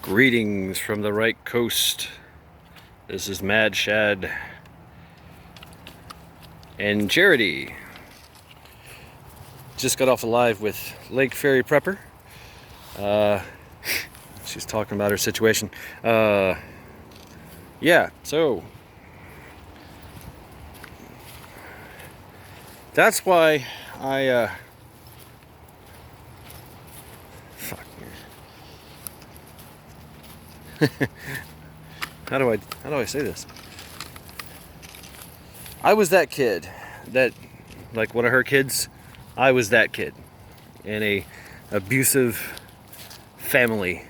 Greetings from the right coast. This is Mad Shad and Charity. Just got off a live with Lake Ferry Prepper. She's talking about her situation. Yeah, so that's why I fuck. How do I say this? I was that kid that, like one of her kids, I was that kid in a abusive family.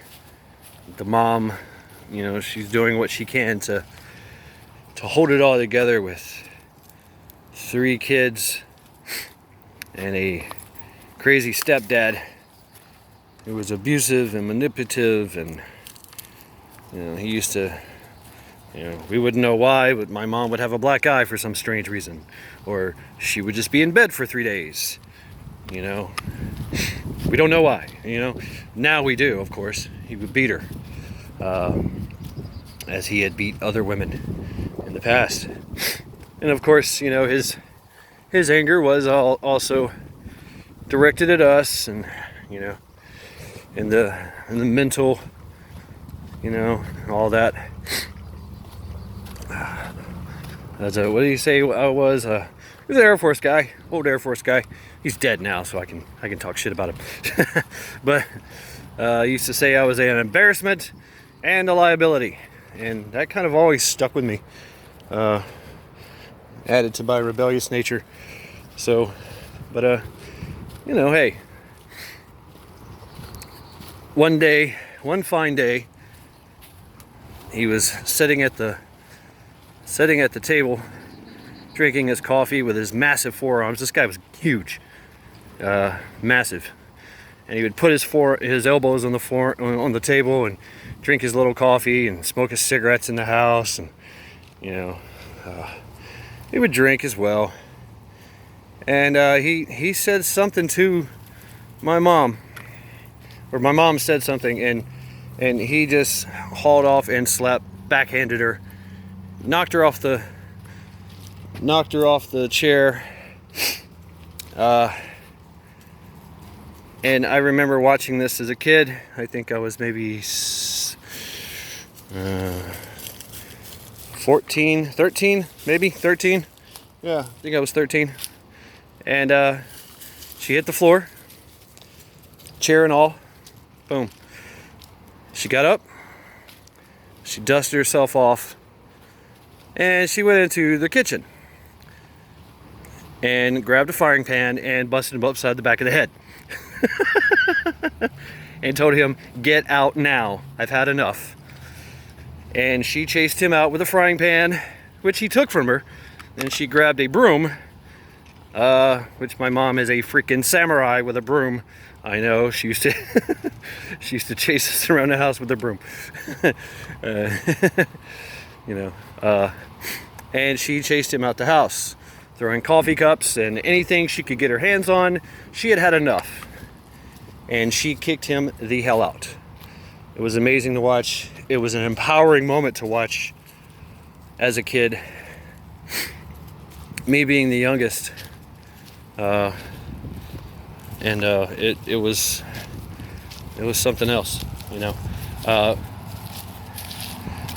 The mom, she's doing what she can to hold it all together with 3 kids and a crazy stepdad who was abusive and manipulative, and he used to, we wouldn't know why, but my mom would have a black eye for some strange reason, or she would just be in bed for 3 days. We don't know why. Now we do, of course. He would beat her, as he had beat other women in the past. And of course, his anger was also directed at us, and in the mental, all that. What do you say I was? He was an Air Force guy, old Air Force guy. He's dead now, so I can talk shit about him. But I used to say I was an embarrassment and a liability, and that kind of always stuck with me. Added to my rebellious nature. So, but hey. One fine day, he was sitting at the table, drinking his coffee with his massive forearms. This guy was huge, massive, and he would put his elbows on the table and drink his little coffee and smoke his cigarettes in the house, and he would drink as well. And he said something to my mom, or my mom said something, and he just hauled off and backhanded her, knocked her off the chair. And I remember watching this as a kid. I think I was maybe 13, maybe 13. Yeah, I think I was 13. And she hit the floor, chair and all. Boom. She got up, she dusted herself off, and she went into the kitchen and grabbed a frying pan and busted him upside the back of the head. And told him, "Get out now, I've had enough." And she chased him out with a frying pan, which he took from her, and she grabbed a broom, which my mom is a freaking samurai with a broom. I know, she used to chase us around the house with a broom. And she chased him out the house, throwing coffee cups and anything she could get her hands on. She had had enough, and she kicked him the hell out. It was amazing to watch. It was an empowering moment to watch as a kid, me being the youngest. And it was something else,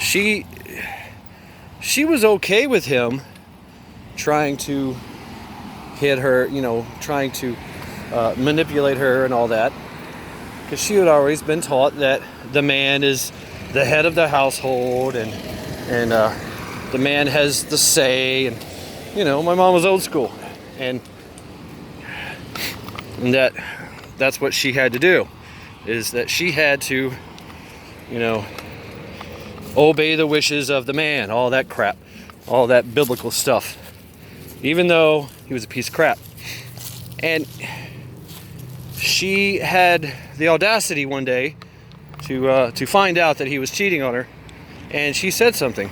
She was okay with him trying to hit her, trying to manipulate her and all that, because she had always been taught that the man is the head of the household, and the man has the say, and my mom was old school, and that's what she had to do, is that she had to, obey the wishes of the man, all that crap, all that biblical stuff, even though he was a piece of crap. And she had the audacity one day to find out that he was cheating on her, and she said something,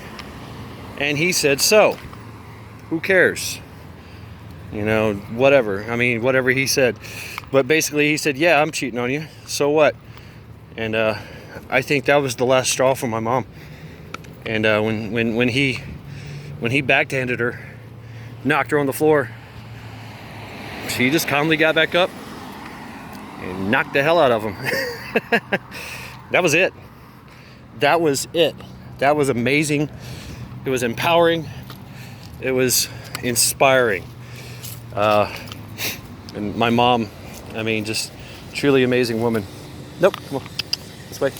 and he said, "So, who cares? Whatever." I mean, whatever he said. But basically he said, "Yeah, I'm cheating on you. So what?" And I think that was the last straw for my mom. And when he backhanded her, knocked her on the floor, she just calmly got back up and knocked the hell out of him. That was it. That was it. That was amazing. It was empowering. It was inspiring. And my mom, I mean, just truly amazing woman. Nope, come on, this way.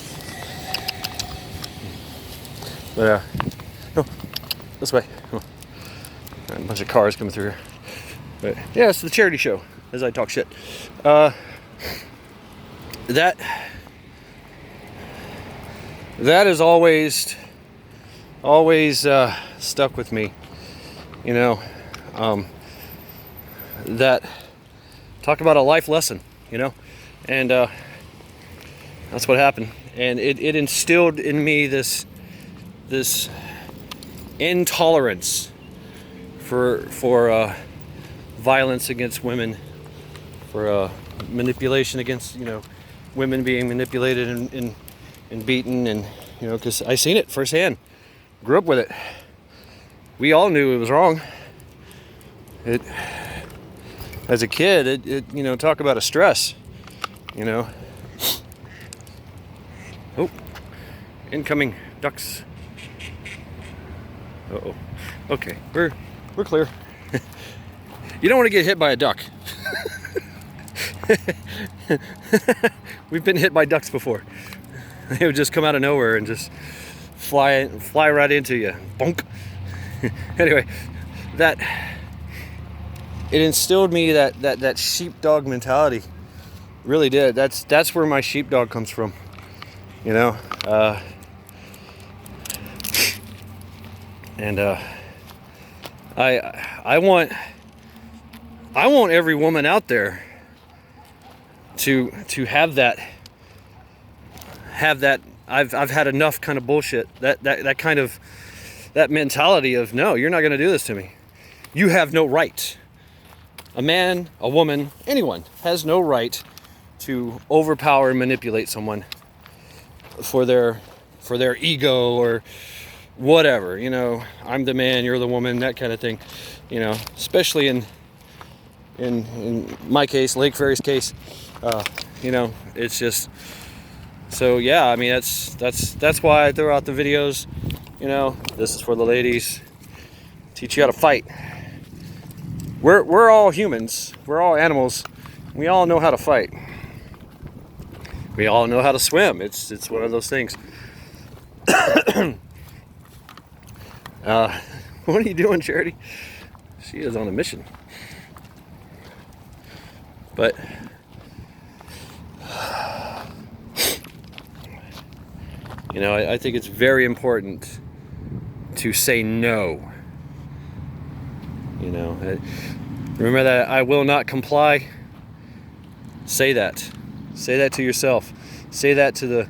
But no, this way. Come on. A bunch of cars coming through here. But yeah, it's the charity show as I talk shit. That is always stuck with me, you know. That talk about a life lesson, you know, and that's what happened. And it instilled in me this intolerance for violence against women, for manipulation against, you know, women being manipulated and beaten, and, you know, because I seen it firsthand, grew up with it. We all knew it was wrong. As a kid, it you know, talk about a stress, you know. Oh, incoming ducks. Uh-oh. Okay, we're clear. You don't want to get hit by a duck. We've been hit by ducks before. They would just come out of nowhere and just fly right into you. Bonk. Anyway, it instilled me that sheepdog mentality. Really did. That's where my sheepdog comes from. You know. And I want every woman out there to have that. I've had enough kind of bullshit. That kind of that mentality of, no, you're not going to do this to me. You have no right. A man, a woman, anyone has no right to overpower and manipulate someone for their ego or whatever, you know. I'm the man, you're the woman, that kind of thing, you know. Especially in my case, Lake Ferry's case, you know, it's just. So yeah, I mean, that's why I throw out the videos, you know. This is for the ladies. Teach you how to fight. We're all humans. We're all animals. We all know how to fight. We all know how to swim. It's one of those things. What are you doing, Charity? She is on a mission. But you know, I think it's very important to say no. You know, remember that I will not comply. Say that. Say that to yourself. Say that to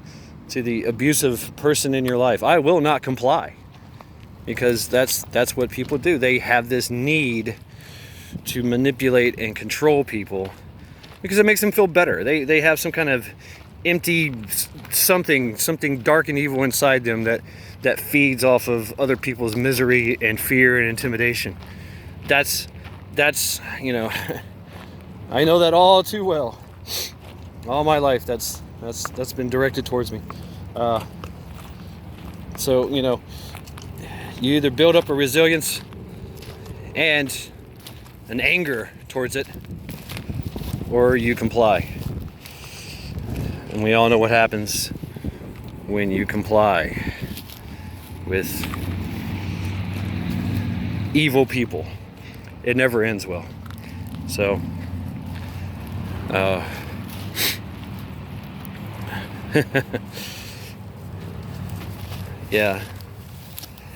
the abusive person in your life. I will not comply. Because that's what people do. They have this need to manipulate and control people because it makes them feel better. They have some kind of empty something dark and evil inside them that feeds off of other people's misery and fear and intimidation. That's you know, I know that all too well. All my life, that's been directed towards me. So, you know, you either build up a resilience and an anger towards it, or you comply. And we all know what happens when you comply with evil people. It never ends well. So, yeah.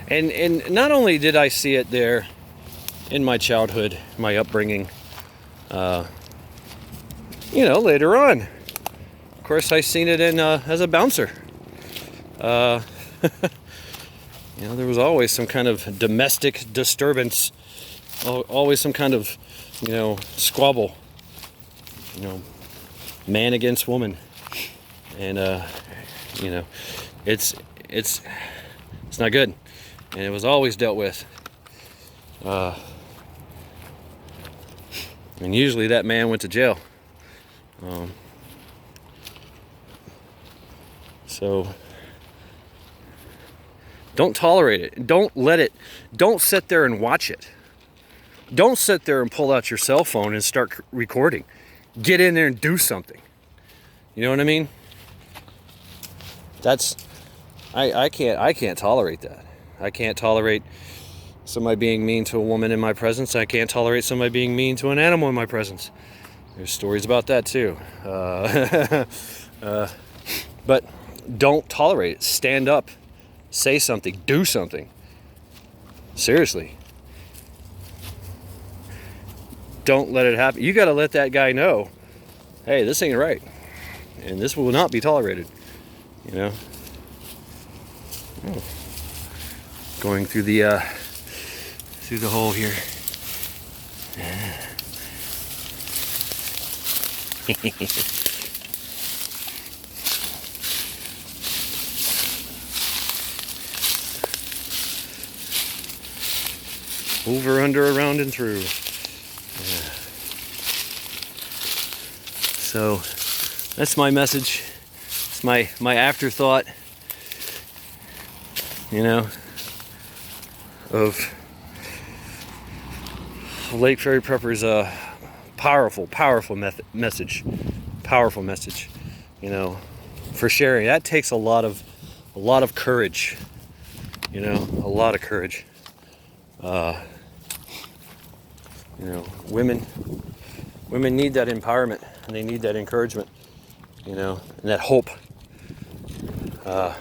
And not only did I see it there in my childhood, my upbringing, you know, later on. Of course, I seen it in as a bouncer. You know, there was always some kind of domestic disturbance, always some kind of, you know, squabble, you know, man against woman. And You know, it's it's not good, and it was always dealt with. And usually that man went to jail. So don't tolerate it. Don't sit there and watch it. Don't sit there and pull out your cell phone and start recording. Get in there and do something. You know what I mean? I can't tolerate that. I can't tolerate somebody being mean to a woman in my presence. I can't tolerate somebody being mean to an animal in my presence. There's stories about that too. But don't tolerate it. Stand up. Say something. Do something. Seriously. Don't let it happen. You got to let that guy know, hey, this ain't right. And this will not be tolerated. You know? Oh. Going through the hole here. Over, under, around, and through. Yeah. So that's my message. It's my afterthought, you know, of Lake Fairy Prepper's powerful message. Powerful message, you know, for sharing. That takes a lot of courage, you know, a lot of courage. You know, women need that empowerment, and they need that encouragement, you know, and that hope that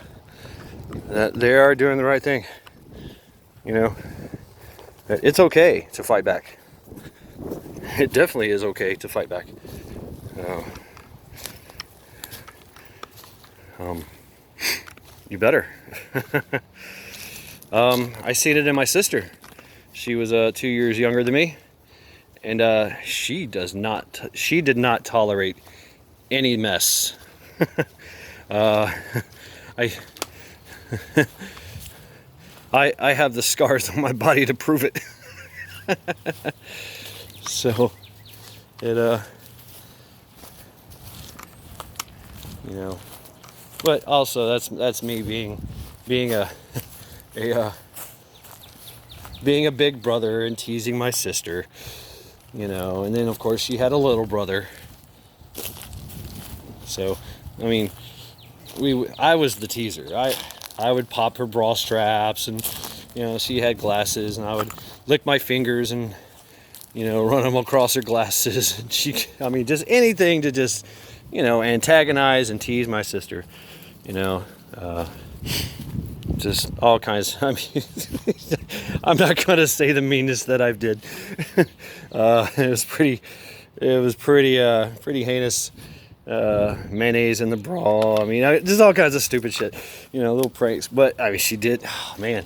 they are doing the right thing. You know, that it's okay to fight back. It definitely is okay to fight back. You better. I seen it in my sister. She was 2 years younger than me. And she did not tolerate any mess. I have the scars on my body to prove it. So it you know, but also that's me being a being a big brother and teasing my sister. You know, and then of course she had a little brother. So, I mean, I was the teaser. I would pop her bra straps, and you know, she had glasses, and I would lick my fingers and, you know, run them across her glasses. And I mean, just anything to just, you know, antagonize and tease my sister. You know, just all kinds. I mean, I'm not going to say the meanness that I've did. It was pretty heinous. Mayonnaise in the bra. I mean, just all kinds of stupid shit. You know, little pranks. But I mean, she did. Oh, man,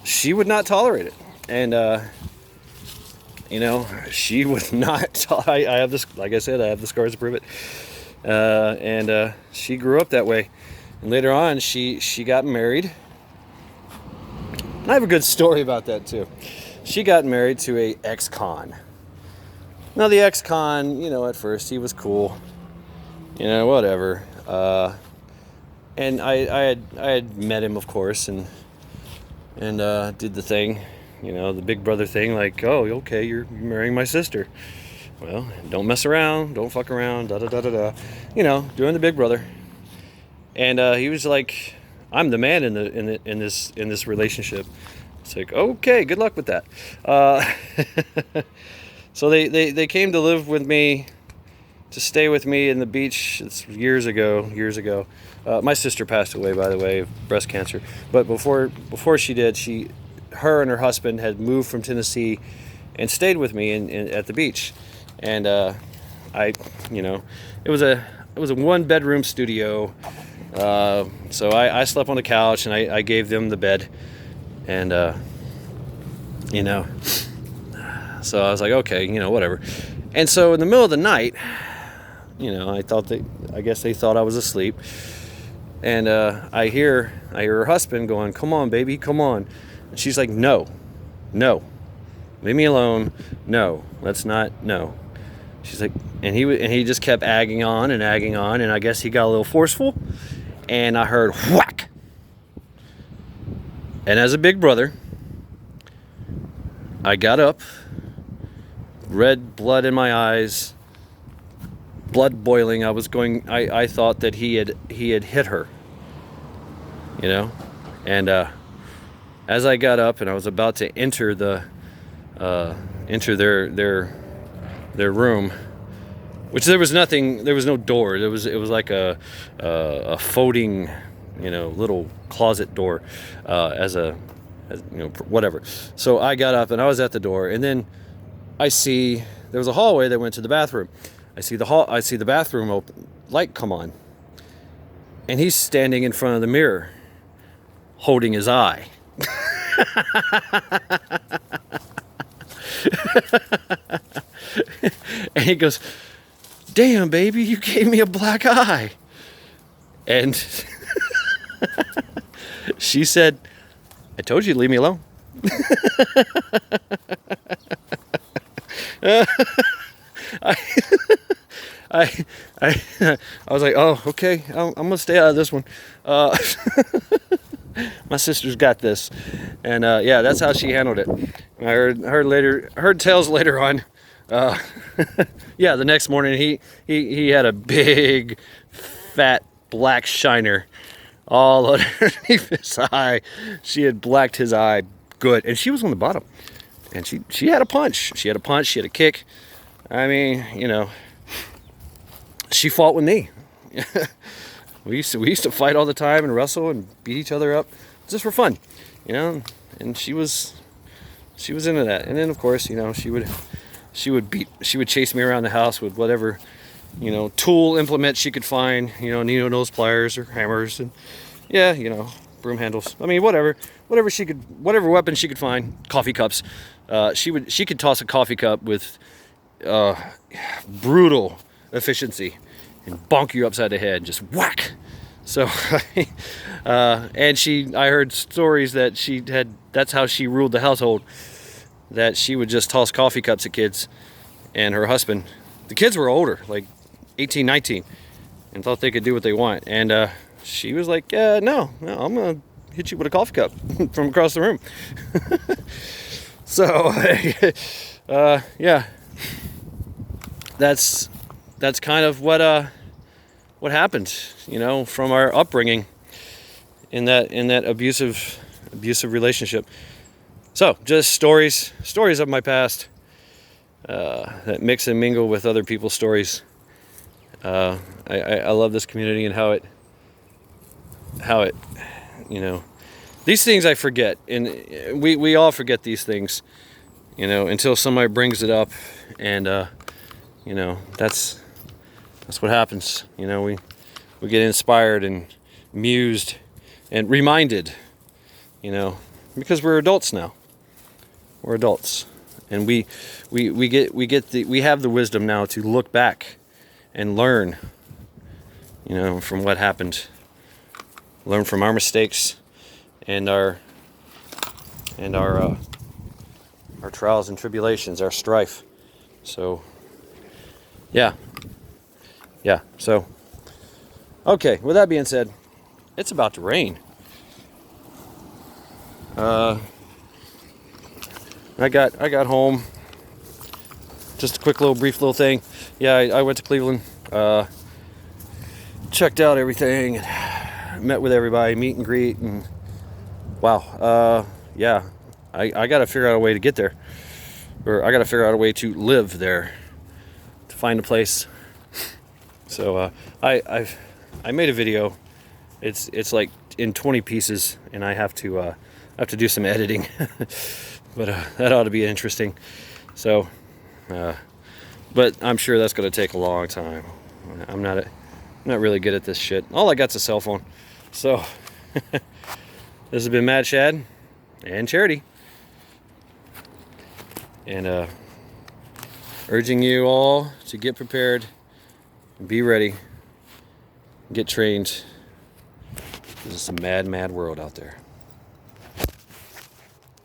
she would not tolerate it, and you know, she would not. I have this. Like I said, I have the scars to prove it. And she grew up that way. And later on, she got married. And I have a good story about that too. She got married to a ex-con. Now the ex-con, you know, at first he was cool, you know, whatever. And I had met him, of course, and did the thing, you know, the big brother thing, like, oh, okay, you're marrying my sister. Well, don't mess around, don't fuck around, da da da da da. You know, doing the big brother. And he was like, I'm the man in this relationship. It's like, okay, good luck with that. So they came to live with me, to stay with me in the beach. It's years ago. My sister passed away, by the way, of breast cancer. But before she did, her and her husband had moved from Tennessee and stayed with me at the beach. And you know, it was a 1-bedroom studio. So I slept on the couch, and I gave them the bed, and you know, so I was like, okay, you know, whatever. And so in the middle of the night, I guess they thought I was asleep. And I hear her husband going, "Come on, baby, come on." And she's like, "No, no, leave me alone. No, let's not. No." She's like, and he just kept agging on, and I guess he got a little forceful, and I heard whack. And as a big brother, I got up, red blood in my eyes, blood boiling. I thought that he had hit her, and as I got up and I was about to enter their room, which there was no door. It was like a folding, little closet door, whatever. So I got up and I was at the door, and then I see there was a hallway that went to the bathroom. I see the bathroom open, light come on, and he's standing in front of the mirror, holding his eye. And he goes, "Damn, baby, you gave me a black eye." And she said, "I told you to leave me alone." I was like, "Oh, okay, I'm gonna stay out of this one. My sister's got this." And yeah, that's how she handled it. I heard tales later on. Yeah, the next morning he had a big, fat black shiner all underneath his eye. She had blacked his eye good, and she was on the bottom. And she had a punch. She had a kick. I mean, she fought with me. We used to fight all the time and wrestle and beat each other up just for fun, and she was into that. And then of course, she would chase me around the house with whatever, tool implement she could find, needle nose pliers or hammers, and broom handles. I mean, whatever weapon she could find, coffee cups. She could toss a coffee cup with brutal efficiency and bonk you upside the head, just whack. So, and I heard stories that that's how she ruled the household, that she would just toss coffee cups at kids, and her husband, the kids were older, like 18, 19, and thought they could do what they want. And she was like, "Yeah, no, I'm going to hit you with a coffee cup from across the room." So, yeah, that's kind of what happened, from our upbringing in that abusive relationship. So, just stories of my past that mix and mingle with other people's stories. I love this community and how it, these things I forget, and we all forget these things, until somebody brings it up, and that's what happens. We get inspired and mused and reminded, because we're adults now. We're adults, and we have the wisdom now to look back and learn, from what happened. Learn from our mistakes and our trials and tribulations, our strife. So, yeah. So, okay. With that being said, it's about to rain. I got home. Just a quick brief little thing. Yeah, I went to Cleveland. Checked out everything. Met with everybody, meet and greet, and wow. Yeah, I got to figure out a way to get there, or I got to figure out a way to live there, to find a place. So I made a video. It's like in 20 pieces, and I have to do some editing, but that ought to be interesting. So, but I'm sure that's going to take a long time. I'm not really good at this shit. All I got's a cell phone. So, this has been Mad Shad and Charity, and urging you all to get prepared Be ready. Get trained. This is a mad, mad world out there.